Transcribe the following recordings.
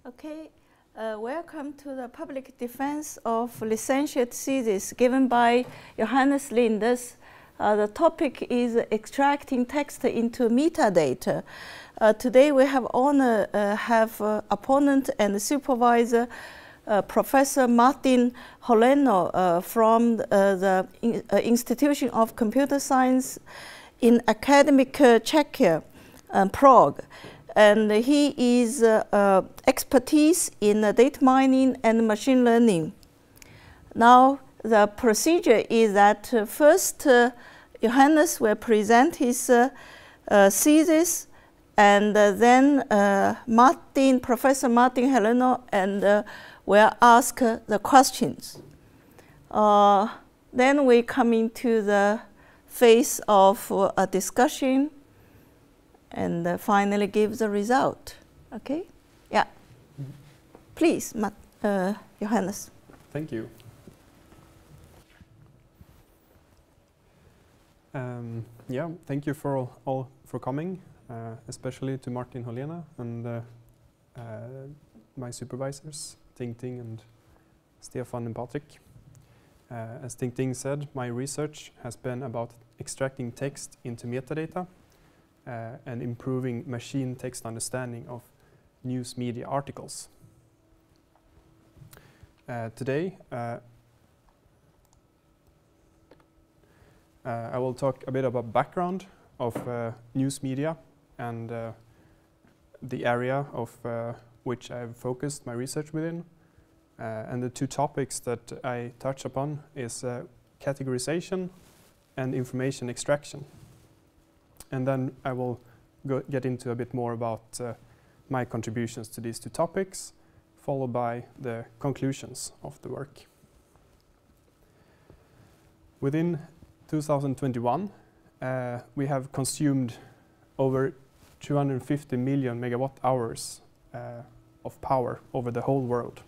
Okay, welcome to the public defense of licentiate thesis given by Johannes Lindén. The topic is extracting text into metadata. Today we have honor have opponent and supervisor Professor Martin Holena from the Institution of Computer Science in academic Czech, Prague. And he is expertise in data mining and machine learning. Now, the procedure is that first Johannes will present his thesis, and then Professor Martin Holena and will ask the questions. Then we come into the phase of a discussion, and finally give the result. Okay? Yeah. Please, Johannes. Thank you. Yeah, thank you for all for coming, especially to Martin Holena and my supervisors, Tingting and Stefan and Patrik. As Tingting said, my research has been about extracting text into metadata and improving machine text understanding of news media articles. Today, I will talk a bit about background of news media and the area of which I've focused my research within. And the two topics that I touch upon is categorization and information extraction. And then I will get into a bit more about my contributions to these two topics, followed by the conclusions of the work. Within 2021, we have consumed over 250 million megawatt hours of power over the whole world.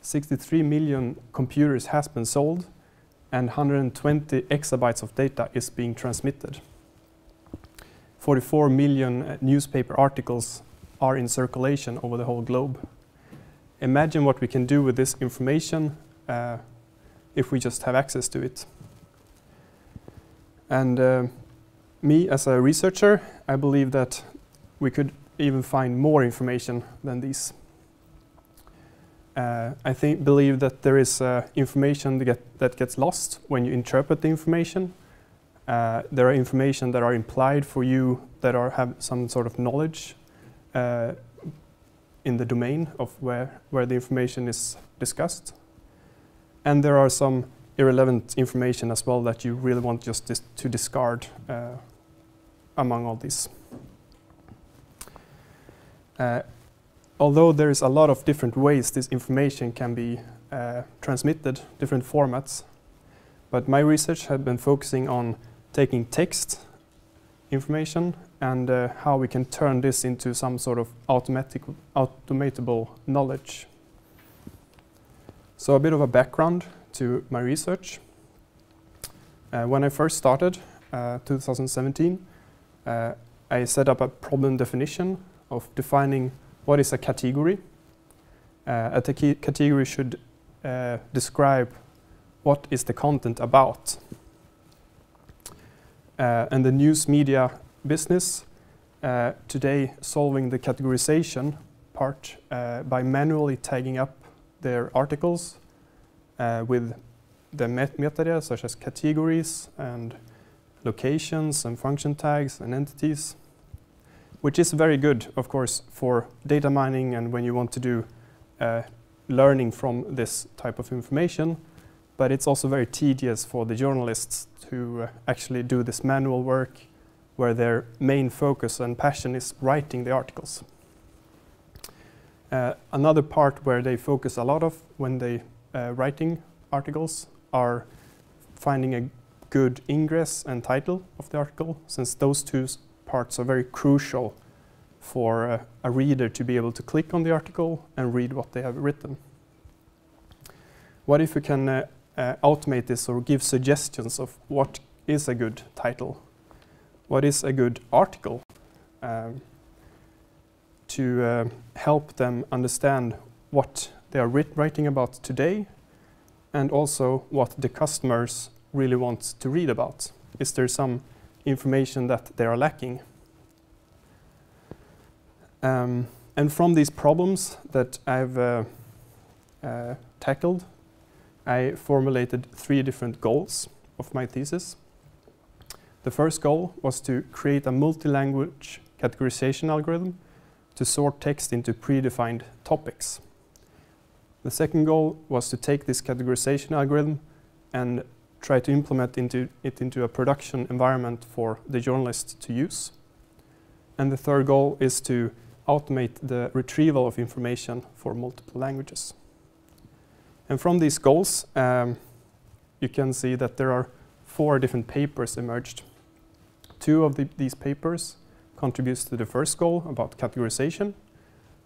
63 million computers has been sold, and 120 exabytes of data is being transmitted. 44 million newspaper articles are in circulation over the whole globe. Imagine what we can do with this information if we just have access to it. And me as a researcher, I believe that we could even find more information than these. I believe that there is information that gets lost when you interpret the information. There are information that are implied for you that have some sort of knowledge in the domain of where the information is discussed. And there are some irrelevant information as well that you really want just to discard among all these. Although there is a lot of different ways this information can be transmitted, different formats, but my research has been focusing on taking text information and how we can turn this into some sort of automatable knowledge. So a bit of a background to my research. When I first started, 2017, I set up a problem definition of defining what is a category. A category should describe what is the content about. And the news media business today solving the categorization part by manually tagging up their articles with the metadata such as categories and locations and function tags and entities, which is very good, of course, for data mining and when you want to do learning from this type of information. But it's also very tedious for the journalists to actually do this manual work where their main focus and passion is writing the articles. Another part where they focus a lot of when they writing articles are finding a good ingress and title of the article, since those two parts are very crucial for a reader to be able to click on the article and read what they have written. What if we can automate this or give suggestions of what is a good title? What is a good article? to help them understand what they are writing about today, and also what the customers really want to read about. Is there some information that they are lacking? And from these problems that I've tackled, I formulated 3 different goals of my thesis. The first goal was to create a multi-language categorization algorithm to sort text into predefined topics. The second goal was to take this categorization algorithm and try to implement it into a production environment for the journalist to use. And the third goal is to automate the retrieval of information for multiple languages. And from these goals, you can see that there are 4 different papers emerged. 2 of these papers contributes to the first goal about categorization.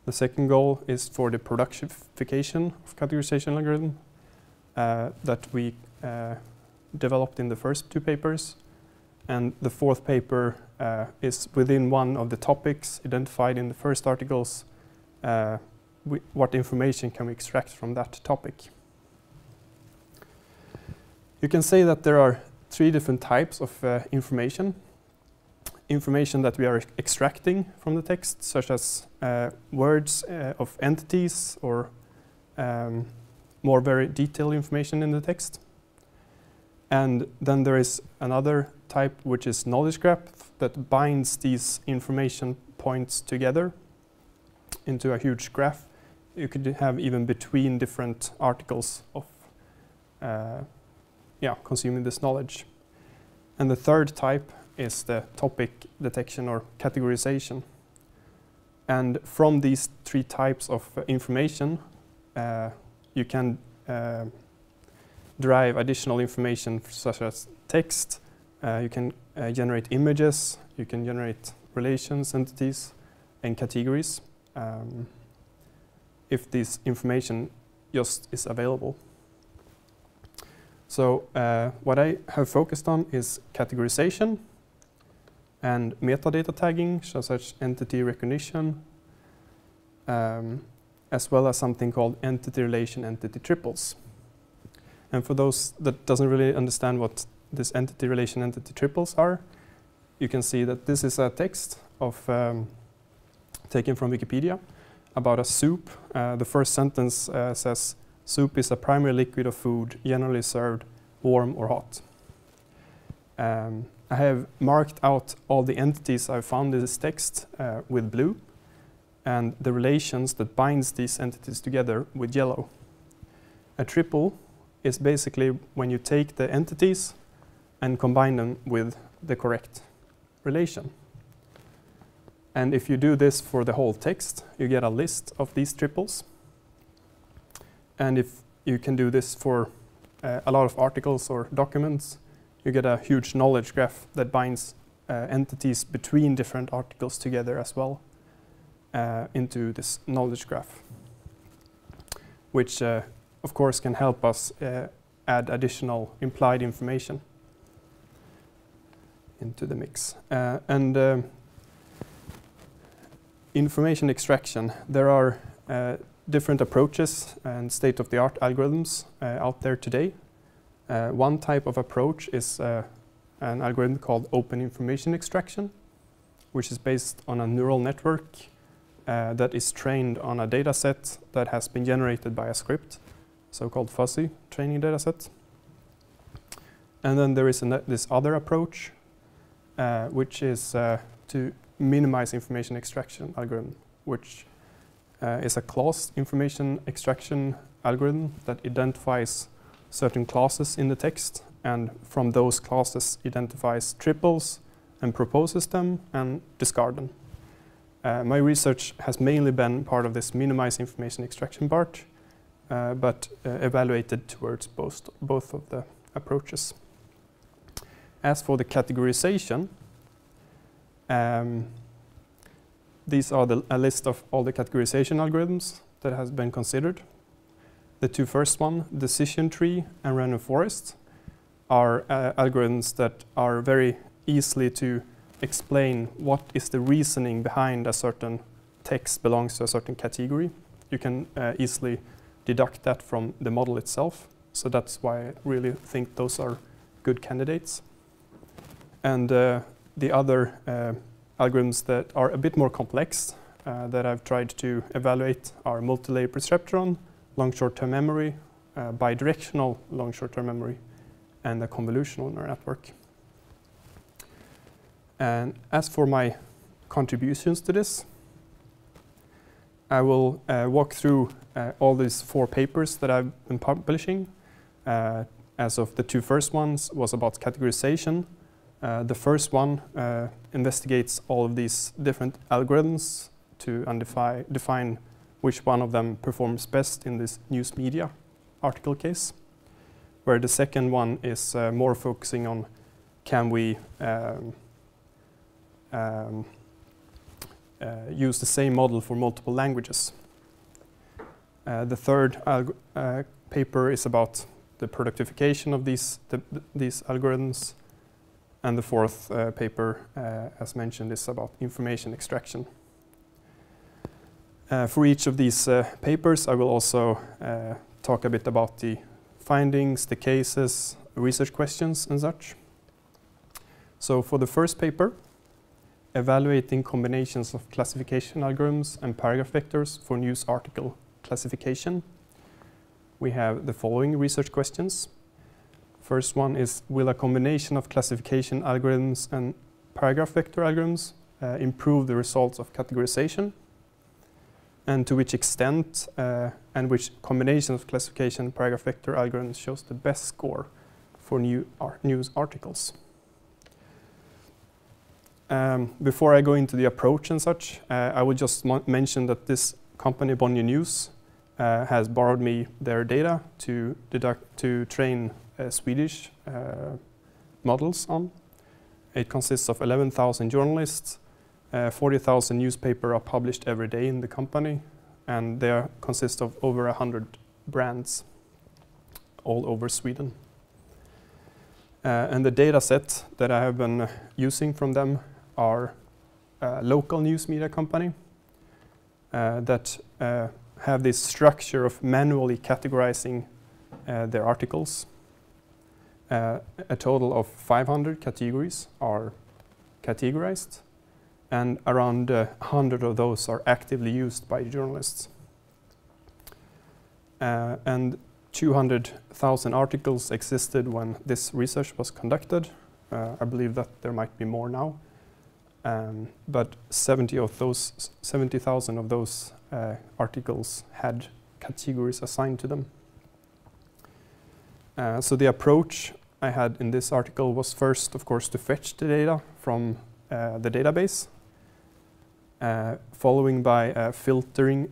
The second goal is for the productification of categorization algorithm that we developed in the first 2 papers. And the 4th paper is within one of the topics identified in the first articles. What information can we extract from that topic? You can say that there are 3 different types of information. Information that we are extracting from the text, such as words of entities or more very detailed information in the text. And then there is another type, which is knowledge graph, that binds these information points together into a huge graph. You could have even between different articles of consuming this knowledge. And the third type is the topic detection or categorization. And from these 3 types of information, you can derive additional information such as text. You can generate images, you can generate relations, entities, and categories if this information just is available. So what I have focused on is categorization and metadata tagging, such as entity recognition, as well as something called entity relation entity triples. And for those that doesn't really understand what this entity relation entity triples are, you can see that this is a text of taken from Wikipedia about a soup. The first sentence says, "Soup is a primary liquid of food, generally served warm or hot." I have marked out all the entities I found in this text with blue, and the relations that binds these entities together with yellow. A triple is basically when you take the entities and combine them with the correct relation. And if you do this for the whole text, you get a list of these triples. And if you can do this for a lot of articles or documents, you get a huge knowledge graph that binds entities between different articles together as well into this knowledge graph, which of course can help us add additional implied information into the mix. Information extraction. There are different approaches and state-of-the-art algorithms out there today. One type of approach is an algorithm called open information extraction, which is based on a neural network that is trained on a data set that has been generated by a script, so-called fuzzy training data set. And then there is this other approach, which is to minimize information extraction algorithm, which is a class information extraction algorithm that identifies certain classes in the text, and from those classes identifies triples and proposes them and discards them. My research has mainly been part of this minimize information extraction part, but evaluated towards both of the approaches. As for the categorization, these are a list of all the categorization algorithms that has been considered. The 2 first one, decision tree and random forest, are algorithms that are very easily to explain what is the reasoning behind a certain text belongs to a certain category, you can easily deduct that from the model itself. So that's why I really think those are good candidates. And the other algorithms that are a bit more complex that I've tried to evaluate are multi-layer perceptron, long short-term memory, bidirectional long short-term memory, and a convolutional neural network. And as for my contributions to this, I will walk through all these 4 papers that I've been publishing. As of the 2 first ones was about categorization. The first one investigates all of these different algorithms to define which one of them performs best in this news media article case, where the second one is more focusing on can we use the same model for multiple languages. The third paper is about the productification of these algorithms, and the fourth paper, as mentioned, is about information extraction. For each of these papers, I will also talk a bit about the findings, the cases, research questions, and such. So for the first paper, evaluating combinations of classification algorithms and paragraph vectors for news article classification, we have the following research questions. First one is, will a combination of classification algorithms and paragraph vector algorithms improve the results of categorization? And to which extent and which combination of classification and paragraph vector algorithms shows the best score for news articles? Before I go into the approach and such, I would just mention that this company, Bonnier News, has borrowed me their data to train Swedish models on. It consists of 11,000 journalists, 40,000 newspapers are published every day in the company, and they consist of over 100 brands all over Sweden. And the data set that I have been using from them are a local news media company that have this structure of manually categorizing their articles. A total of 500 categories are categorized, and around 100 of those are actively used by journalists. And 200,000 articles existed when this research was conducted. I believe that there might be more now. But 70,000 of those articles had categories assigned to them. So the approach I had in this article was first, of course, to fetch the data from the database, following by filtering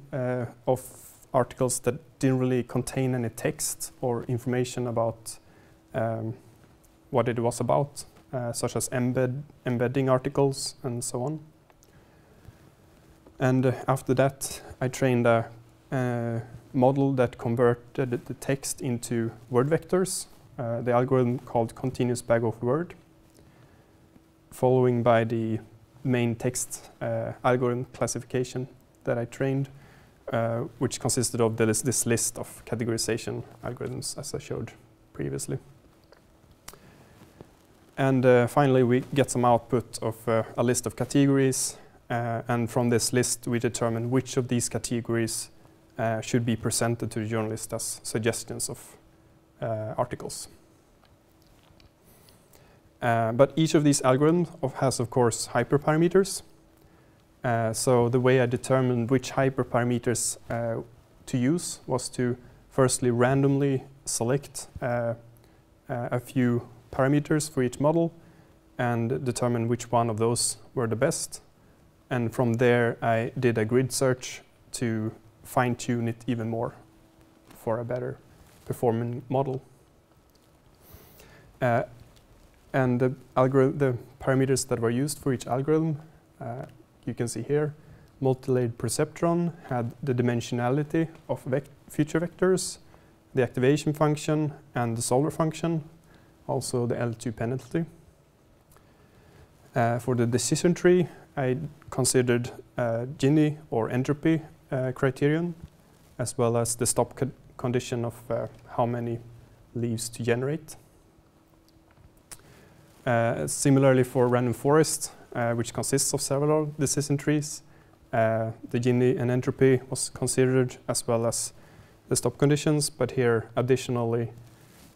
of articles that didn't really contain any text or information about what it was about, such as embedding articles and so on. And after that, I trained a model that converted the text into word vectors, the algorithm called continuous bag of word, following by the main text algorithm classification that I trained, which consisted of this list of categorization algorithms, as I showed previously. And finally, we get some output of a list of categories, and from this list, we determine which of these categories should be presented to the journalist as suggestions of articles. But each of these algorithms has, of course, hyperparameters. So the way I determined which hyperparameters to use was to firstly randomly select a few parameters for each model and determine which one of those were the best. And from there, I did a grid search to fine-tune it even more for a better performing model. And the parameters that were used for each algorithm, you can see here. Multi-layered perceptron had the dimensionality of feature vectors, the activation function, and the solver function, also the L2 penalty. For the decision tree, I considered Gini or entropy criterion, as well as the stop condition of how many leaves to generate. Similarly for random forest, which consists of several decision trees, the Gini and entropy was considered, as well as the stop conditions, but here additionally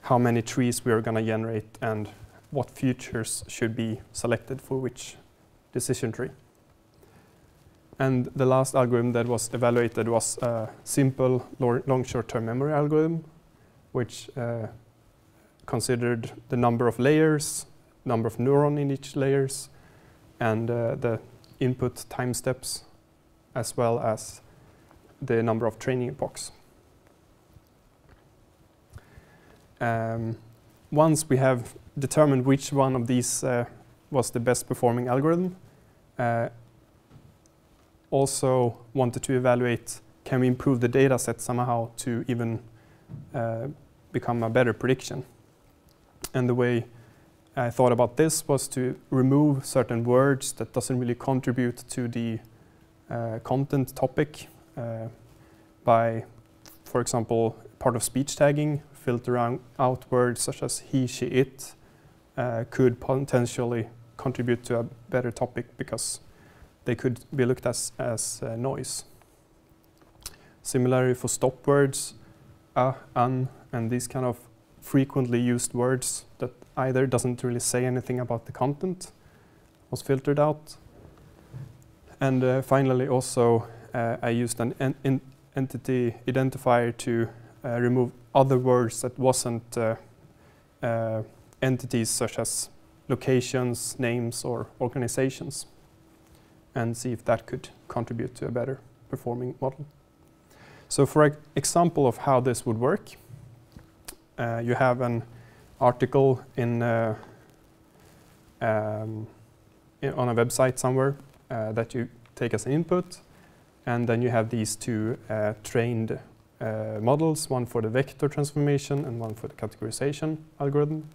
how many trees we are going to generate and what features should be selected for which decision tree. And the last algorithm that was evaluated was a simple long short-term memory algorithm, which considered the number of layers, number of neurons in each layers, and the input time steps, as well as the number of training epochs. Once we have determined which one of these was the best performing algorithm, also wanted to evaluate, can we improve the data set somehow to even become a better prediction? And the way I thought about this was to remove certain words that doesn't really contribute to the content topic by, for example, part of speech tagging, filtering out words such as he, she, it could potentially contribute to a better topic because they could be looked at as noise. Similarly for stop words, an, and these kind of frequently used words that either doesn't really say anything about the content was filtered out. And finally also I used an entity identifier to remove other words that wasn't entities such as locations, names, or organizations, and see if that could contribute to a better performing model. So for example of how this would work, you have an article on a website somewhere that you take as an input, and then you have these two trained models, one for the vector transformation and one for the categorization algorithm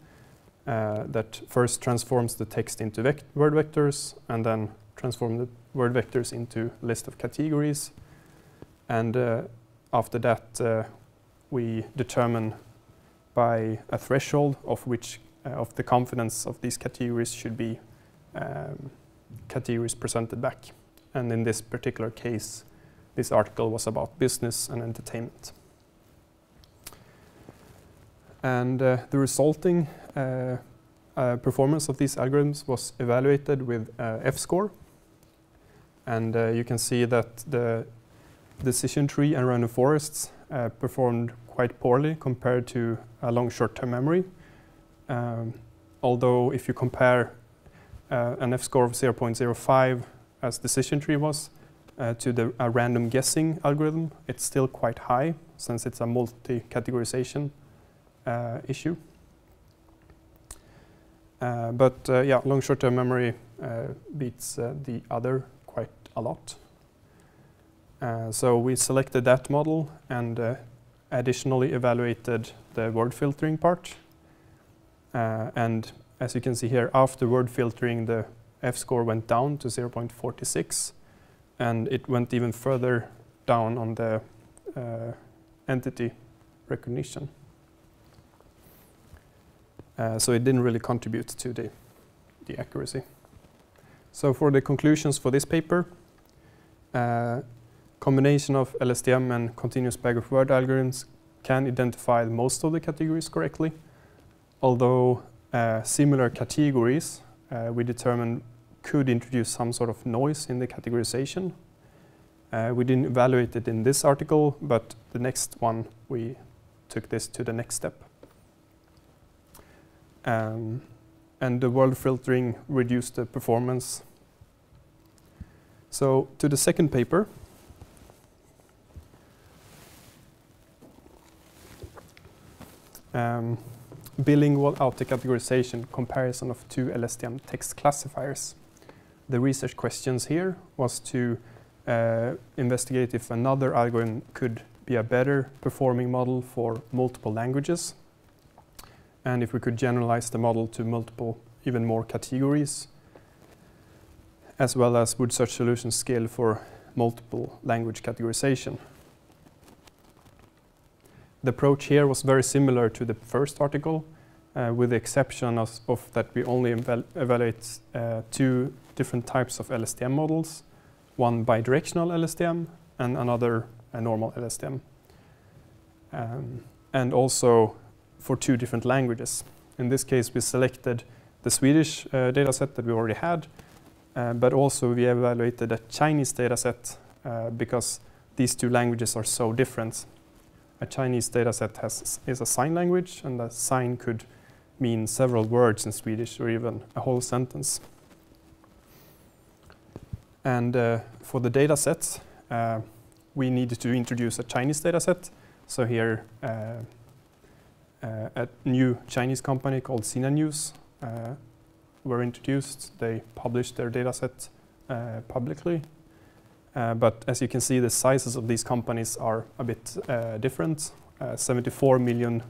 that first transforms the text into word vectors and then transform the word vectors into a list of categories. And after that, we determine by a threshold of which of the confidence of these categories should be categories presented back. And in this particular case, this article was about business and entertainment. And the resulting performance of these algorithms was evaluated with F-score. And you can see that the decision tree and random forests performed quite poorly compared to a long short-term memory. Although if you compare an F-score of 0.05 as decision tree was to a random guessing algorithm, it's still quite high since it's a multi-categorization issue. But yeah, long short-term memory beats the other quite a lot. So we selected that model and additionally evaluated the word filtering part. And as you can see here, after word filtering, the F-score went down to 0.46, and it went even further down on the entity recognition. So it didn't really contribute to the accuracy. So for the conclusions for this paper, combination of LSTM and continuous bag of word algorithms can identify most of the categories correctly, although similar categories we determined could introduce some sort of noise in the categorization. We didn't evaluate it in this article, but the next one we took this to the next step. And the word filtering reduced the performance. So to the second paper, bilingual auto-categorization comparison of two LSTM text classifiers. The research questions here was to investigate if another algorithm could be a better performing model for multiple languages, and if we could generalize the model to multiple, even more categories. as well as would such solutions scale for multiple language categorization. The approach here was very similar to the first article, with the exception of that we only evaluate two different types of LSTM models, one bidirectional LSTM and another a normal LSTM. And also for two different languages. In this case, we selected the Swedish dataset that we already had, but also we evaluated a Chinese dataset because these two languages are so different. A Chinese dataset is a sign language, and a sign could mean several words in Swedish or even a whole sentence. And for the datasets, we needed to introduce a Chinese dataset. So here, a new Chinese company called Sina News were introduced. They published their dataset publicly. But as you can see, the sizes of these companies are a bit different. 74 million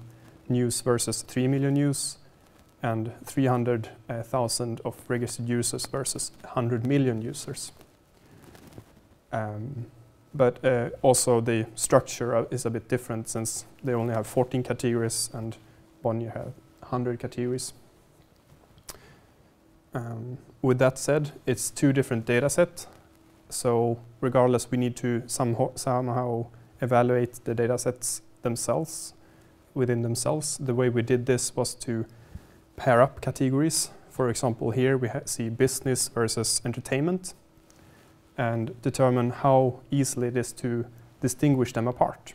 news versus 3 million news, and 300,000 of registered users versus 100 million users. But also the structure is a bit different, since they only have 14 categories and Bonnier have 100 categories. With that said, it's two different data sets. So regardless, we need to somehow evaluate the data sets themselves, within themselves. The way we did this was to pair up categories. For example, here we see business versus entertainment, and determine how easily it is to distinguish them apart.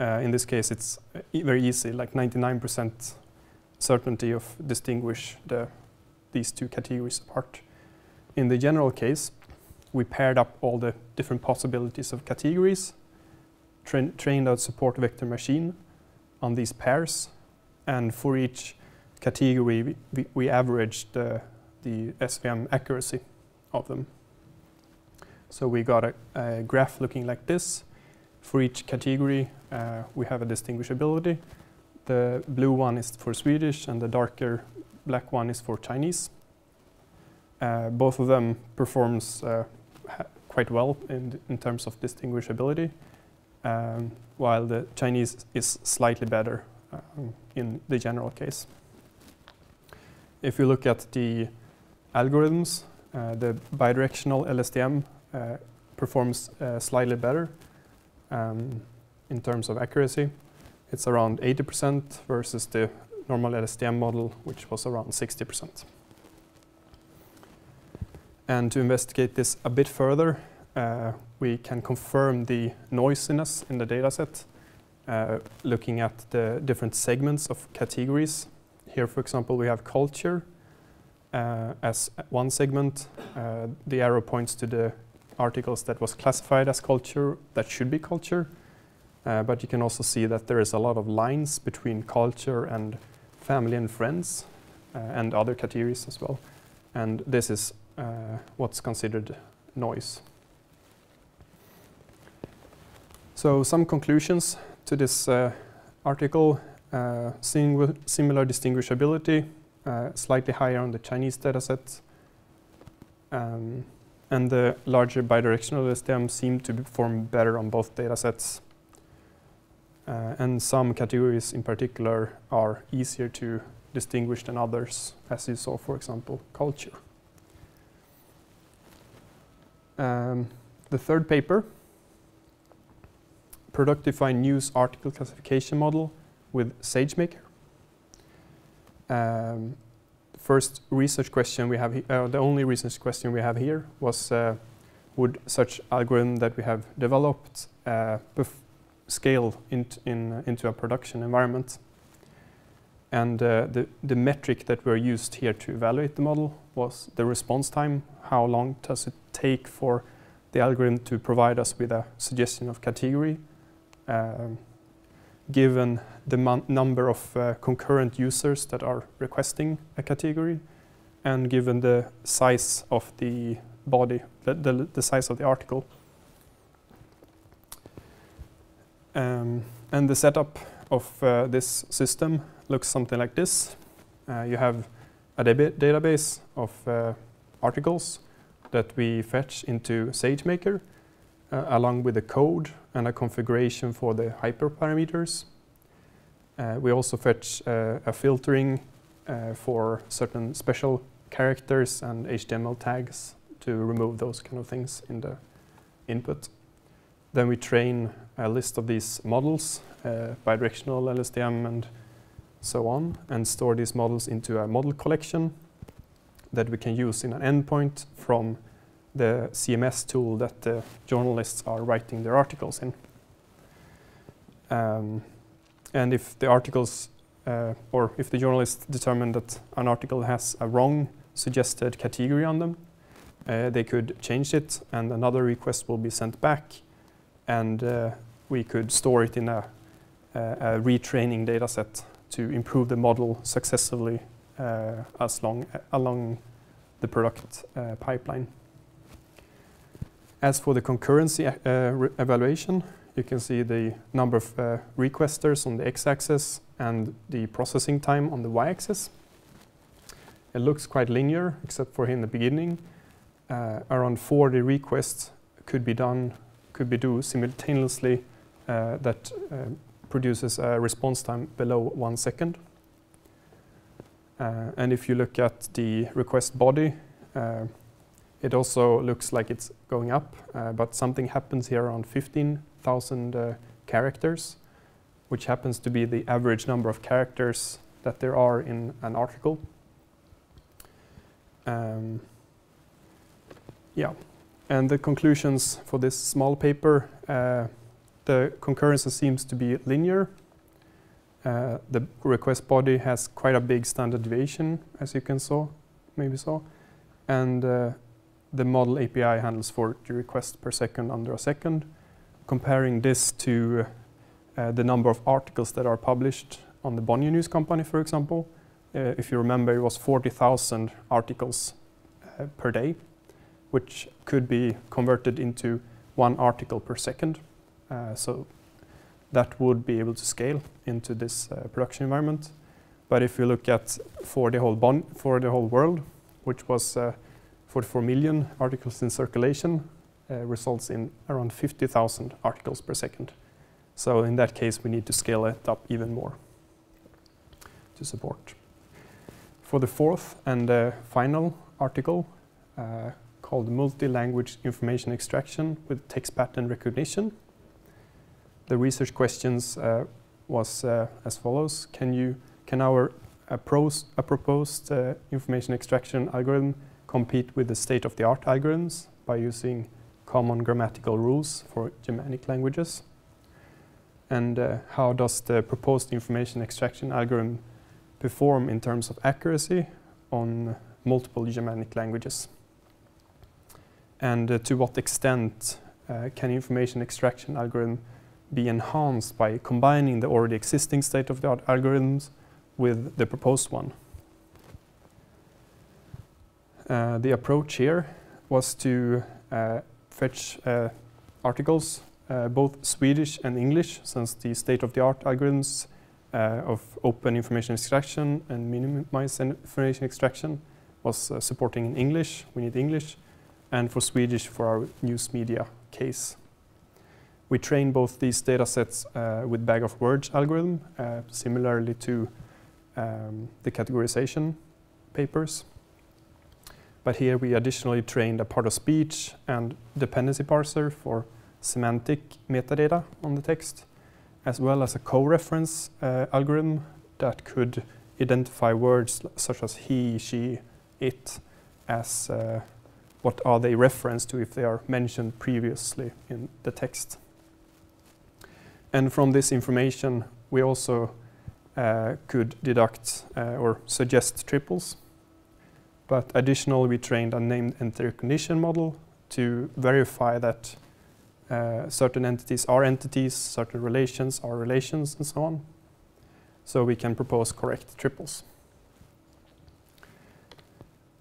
In this case, it's very easy, like 99% certainty of distinguish these two categories apart. In the general case, we paired up all the different possibilities of categories, trained a support vector machine on these pairs, and for each category, we averaged the SVM accuracy of them. So we got a graph looking like this. For each category, we have a distinguishability. The blue one is for Swedish, and the darker black one is for Chinese. Both of them performs quite well in terms of distinguishability, while the Chinese is slightly better in the general case. If you look at the algorithms, the bidirectional LSTM performs slightly better in terms of accuracy. It's around 80% versus the normal LSTM model, which was around 60%. And to investigate this a bit further, we can confirm the noisiness in the dataset, looking at the different segments of categories. Here, for example, we have culture as one segment. The arrow points to the articles that was classified as culture, that should be culture. But you can also see that there is a lot of lines between culture and family and friends, and other categories as well. And this is what's considered noise. So some conclusions to this article: similar distinguishability, slightly higher on the Chinese dataset, and the larger bidirectional LSTM seem to perform better on both datasets. And some categories in particular are easier to distinguish than others, as you saw, for example, culture. The third paper, Productify News Article Classification Model with SageMaker. First research question we have, the only research question we have here was, would such algorithm that we have developed scale into a production environment? And the metric that were used here to evaluate the model was the response time. How long does it take for the algorithm to provide us with a suggestion of category, given the number of concurrent users that are requesting a category, and given the size of the body, the size of the article. And the setup of this system looks something like this. You have a database of articles that we fetch into SageMaker, along with the code and a configuration for the hyperparameters. We also fetch a filtering for certain special characters and HTML tags to remove those kind of things in the input. Then we train a list of these models, bidirectional, LSTM, and so on, and store these models into a model collection that we can use in an endpoint from the CMS tool that the journalists are writing their articles in. And if the articles, or if the journalists determine that an article has a wrong suggested category on them, they could change it and another request will be sent back, and we could store it in a retraining data set to improve the model successively along the product pipeline. As for the concurrency evaluation, you can see the number of requesters on the x-axis and the processing time on the y-axis. It looks quite linear, except for here in the beginning. Around 40 requests could be due simultaneously that produces a response time below 1 second. And if you look at the request body, it also looks like it's going up, but something happens here around 15,000 characters, which happens to be the average number of characters that there are in an article. Yeah, and the conclusions for this small paper, the concurrency seems to be linear. The request body has quite a big standard deviation, as you can maybe saw, and the model API handles 40 requests per second under a second. Comparing this to the number of articles that are published on the Bonnier News Company, for example, if you remember, it was 40,000 articles per day, which could be converted into 1 article per second. So that would be able to scale into this production environment. But if you look at for the whole world, which was 44 million articles in circulation, results in around 50,000 articles per second. So in that case, we need to scale it up even more to support. For the fourth and final article, called Multilanguage Information Extraction with Text Pattern Recognition, the research questions was as follows: Can our proposed information extraction algorithm compete with the state-of-the-art algorithms by using common grammatical rules for Germanic languages? And how does the proposed information extraction algorithm perform in terms of accuracy on multiple Germanic languages? And to what extent can information extraction algorithm be enhanced by combining the already existing state-of-the-art algorithms with the proposed one? The approach here was to fetch articles, both Swedish and English, since the state-of-the-art algorithms of open information extraction and minimized information extraction was supporting in English. We need English, and for Swedish for our news media case. We train both these data sets with bag of words algorithm, similarly to the categorization papers. But here we additionally trained a part of speech and dependency parser for semantic metadata on the text, as well as a co-reference algorithm that could identify words such as he, she, it as what are they referenced to if they are mentioned previously in the text. And from this information, we also could deduct or suggest triples. But additionally, we trained a named entity recognition model to verify that certain entities are entities, certain relations are relations, and so on. So we can propose correct triples.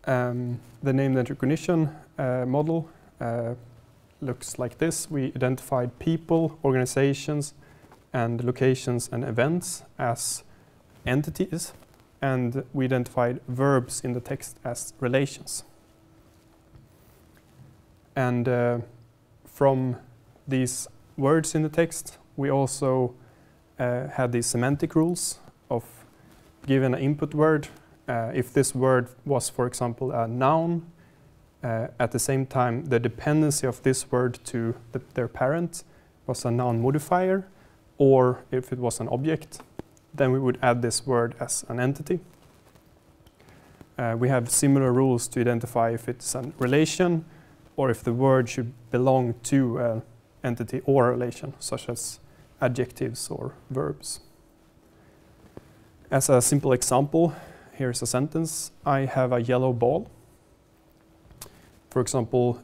The named entity recognition model looks like this. We identified people, organizations, and locations and events as entities, and we identified verbs in the text as relations. And from these words in the text, we also had these semantic rules of given an input word. If this word was, for example, a noun, at the same time, the dependency of this word to their parent was a noun modifier, or if it was an object, then we would add this word as an entity. We have similar rules to identify if it's a relation or if the word should belong to an entity or a relation, such as adjectives or verbs. As a simple example, here's a sentence. I have a yellow ball. For example,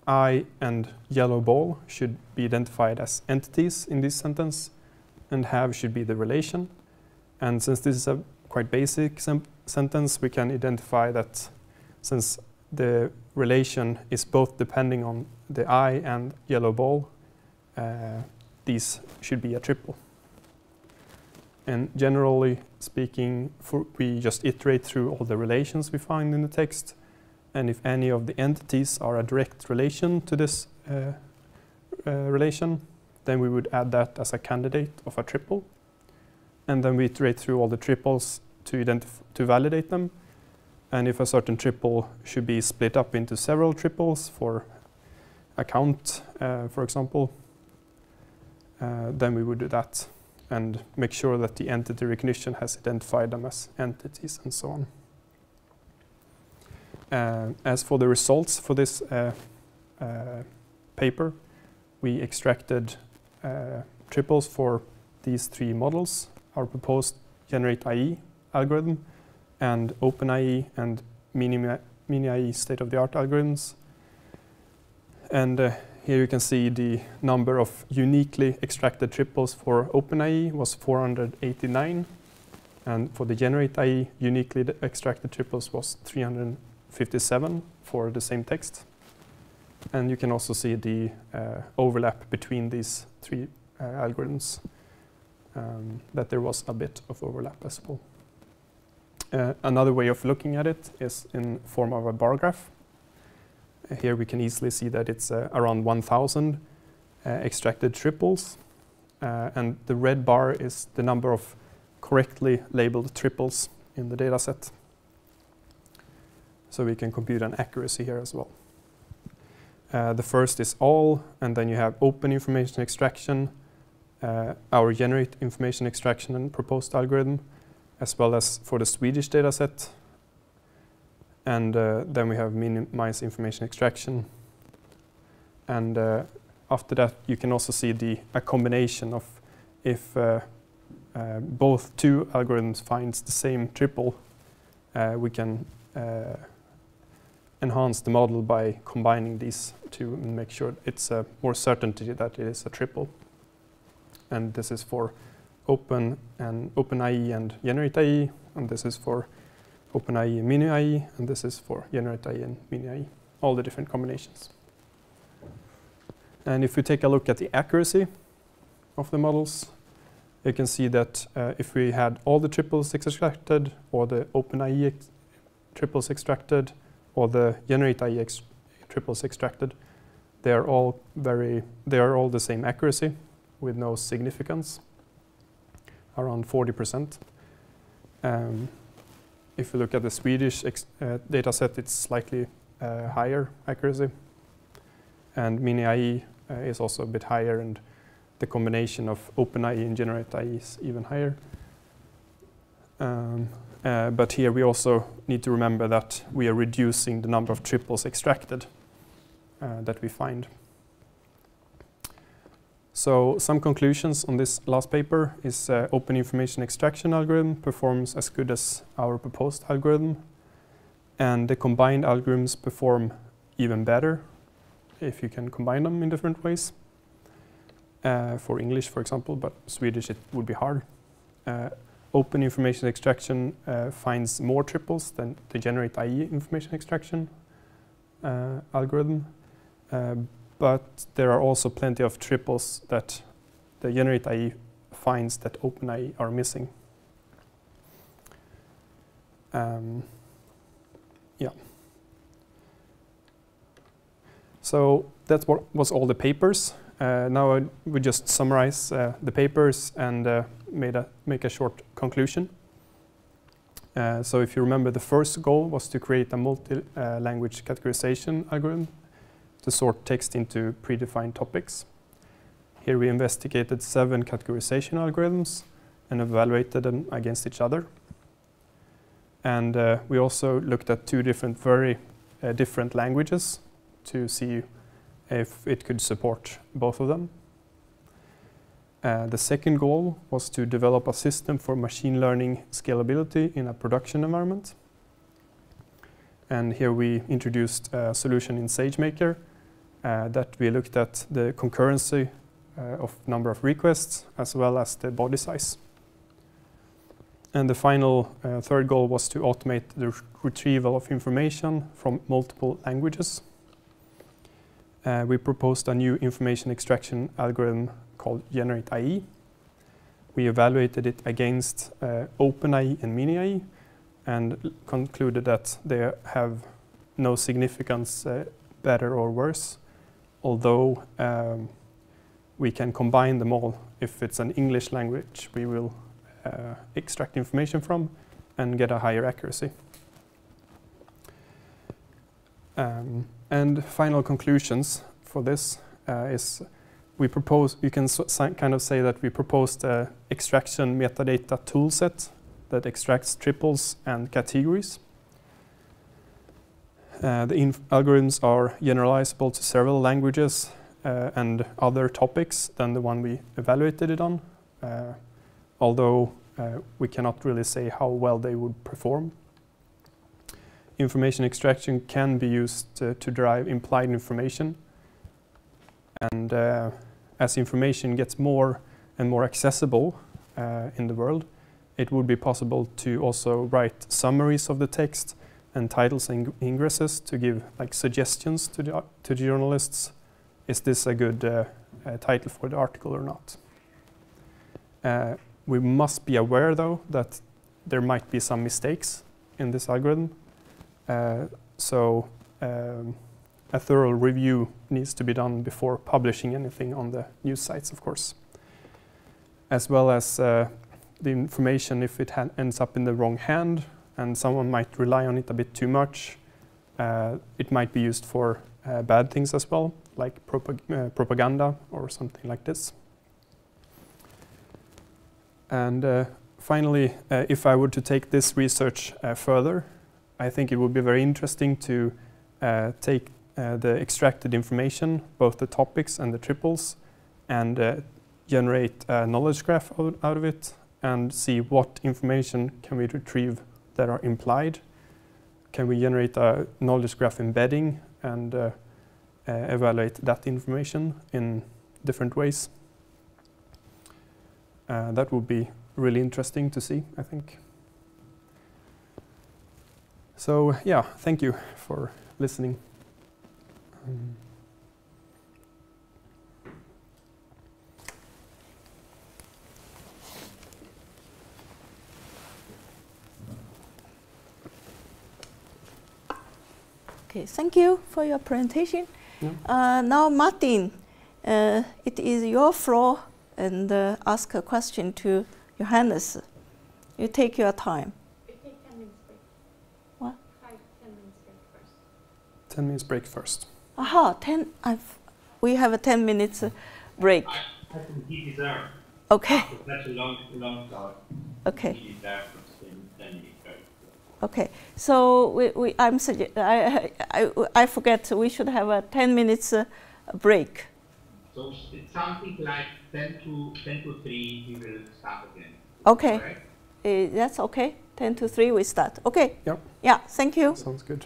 I and yellow ball should be identified as entities in this sentence, and have should be the relation. And since this is a quite basic sentence, we can identify that since the relation is both depending on the I and yellow ball, these should be a triple. And generally speaking, we just iterate through all the relations we find in the text. And if any of the entities are a direct relation to this relation, then we would add that as a candidate of a triple. And then we iterate through all the triples to validate them. And if a certain triple should be split up into several triples for a count, for example, then we would do that and make sure that the entity recognition has identified them as entities and so on. As for the results for this paper, we extracted triples for these three models, our proposed Generate.IE algorithm, and OpenIE and Mini-IE state-of-the-art algorithms. And here you can see the number of uniquely extracted triples for OpenIE was 489, and for the Generate.IE uniquely extracted triples was 357 for the same text. And you can also see the overlap between these three algorithms, that there was a bit of overlap as well. Another way of looking at it is in form of a bar graph. Here we can easily see that it's around 1,000 extracted triples, and the red bar is the number of correctly labeled triples in the data set. So we can compute an accuracy here as well. The first is all, and then you have open information extraction, our generate information extraction and proposed algorithm, as well as for the Swedish data set. And then we have minimize information extraction. And after that, you can also see a combination of if both two algorithms finds the same triple, we can enhance the model by combining these two and make sure it's more certainty that it is a triple. And this is for OpenIE and Generate.IE, and this is for OpenIE and Mini-IE, and this is for Generate.IE and Mini-IE, all the different combinations. And if we take a look at the accuracy of the models, you can see that if we had all the triples extracted, or the OpenIE triples extracted, or the Generate.IE triples extracted, they are all the same accuracy with no significance, around 40%. If you look at the Swedish data set, it's slightly higher accuracy, and Mini-IE is also a bit higher, and the combination of OpenIE and Generate.IE is even higher. But here we also need to remember that we are reducing the number of triples extracted that we find. So some conclusions on this last paper is open information extraction algorithm performs as good as our proposed algorithm, and the combined algorithms perform even better if you can combine them in different ways. For English, for example, but Swedish it would be hard. Open information extraction finds more triples than the Generate.IE information extraction algorithm. But there are also plenty of triples that the Generate.IE finds that OpenIE are missing. Yeah. So that's what was all the papers. Now I would just summarize the papers and make a short conclusion. So if you remember, the first goal was to create a multi-language categorization algorithm to sort text into predefined topics. Here we investigated 7 categorization algorithms and evaluated them against each other. And we also looked at 2 very different languages to see if it could support both of them. The second goal was to develop a system for machine learning scalability in a production environment. And here we introduced a solution in SageMaker that we looked at the concurrency of number of requests as well as the body size. And the final third goal was to automate the retrieval of information from multiple languages. We proposed a new information extraction algorithm called GenerateIE. We evaluated it against OpenIE and MiniIE and concluded that they have no significance better or worse, although we can combine them all. If it's an English language, we will extract information from and get a higher accuracy. And final conclusions for this is we propose, you can kind of say that we proposed an extraction metadata toolset that extracts triples and categories. The algorithms are generalizable to several languages and other topics than the one we evaluated it on, although we cannot really say how well they would perform. Information extraction can be used to derive implied information, and as information gets more and more accessible in the world, it would be possible to also write summaries of the text and titles and ingresses to give like suggestions to the journalists. Is this a good title for the article or not? We must be aware, though, that there might be some mistakes in this algorithm. So a thorough review needs to be done before publishing anything on the news sites, of course. As well as the information, if it ends up in the wrong hand and someone might rely on it a bit too much, it might be used for bad things as well, like propaganda or something like this. And finally, if I were to take this research further, I think it would be very interesting to take the extracted information, both the topics and the triples, and generate a knowledge graph out of it and see what information can we retrieve that are implied. Can we generate a knowledge graph embedding and evaluate that information in different ways? That would be really interesting to see, I think. So yeah, thank you for listening. Okay, thank you for your presentation. Yeah. Now, Martin, it is your floor, and ask a question to Johannes. You take your time. We take 10 minutes break. What? 5-10 minutes break first. 10 minutes break first. Aha, we have a 10 minutes break. I think he deserves. Okay. After such a long talk. Okay. He deserves 10 minutes break. Okay. So I forget. We should have a 10 minutes break. So it's something like 10 to 3. We will start again. Okay. Correct? That's okay. 10 to 3 we start. Okay. Yep. Yeah. Thank you. Sounds good.